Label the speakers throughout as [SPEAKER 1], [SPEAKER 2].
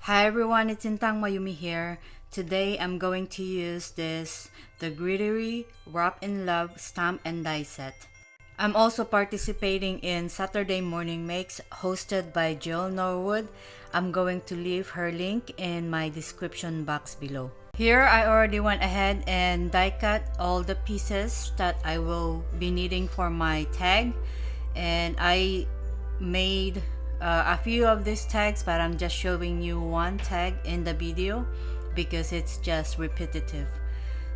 [SPEAKER 1] Hi everyone, it's Sintang Mayumi here. Today I'm going to use the Greetery Wrap in Love Stamp and Die set. I'm also participating in Saturday Morning Makes hosted by Jill Norwood. I'm going to leave her link in my description box below. Here I already went ahead and die cut all the pieces that I will be needing for my tag, and I made a few of these tags, but I'm just showing you one tag in the video because it's just repetitive.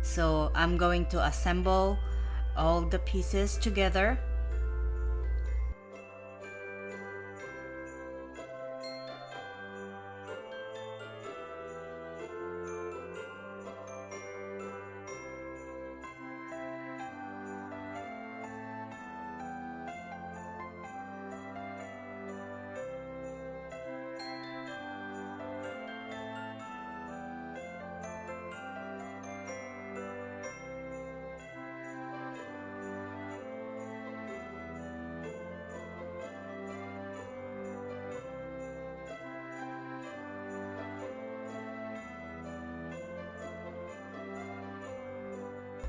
[SPEAKER 1] So I'm going to assemble all the pieces together.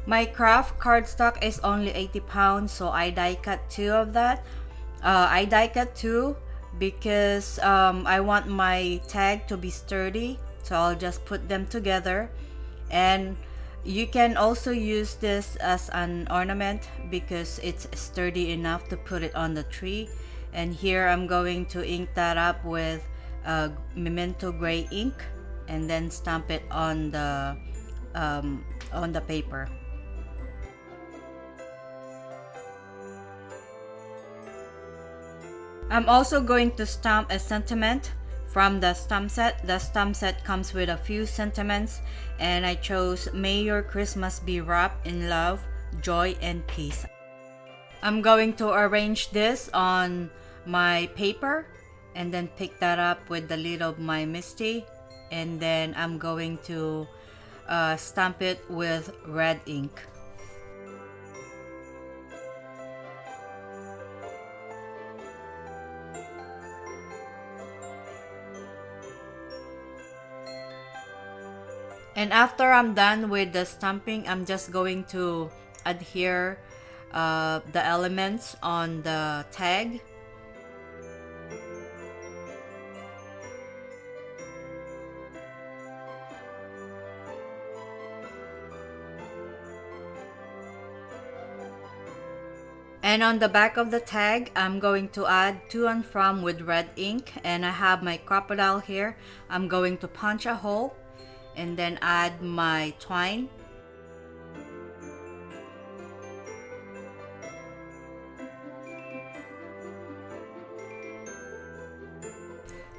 [SPEAKER 1] My craft cardstock is only 80 pounds, so I die cut 2 of that. I die cut 2 because I want my tag to be sturdy, so I'll just put them together. And you can also use this as an ornament because it's sturdy enough to put it on the tree. And here I'm going to ink that up with Memento gray ink and then stamp it on the paper. I'm also going to stamp a sentiment from the stamp set. The stamp set comes with a few sentiments, and I chose "May your Christmas be wrapped in love, joy, and peace." I'm going to arrange this on my paper and then pick that up with the lid of my Misty, and then I'm going to stamp it with red ink. And after I'm done with the stamping, I'm just going to adhere the elements on the tag. And on the back of the tag, I'm going to add to and from with red ink, and I have my Crop-A-Dile here. I'm going to punch a hole and then add my twine.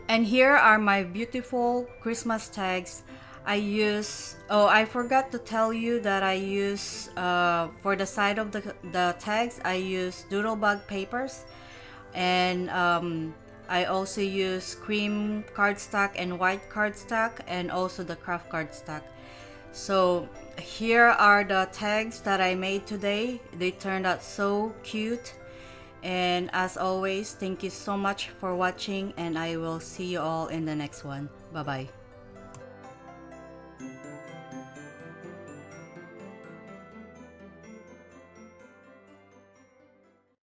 [SPEAKER 1] And here are my beautiful Christmas tags. I forgot to tell you that I use for the side of the tags, I use doodlebug papers, and I also use cream cardstock and white cardstock, and also the craft cardstock. So here are the tags that I made today. They turned out so cute. And as always, thank you so much for watching, and I will see you all in the next one. Bye bye.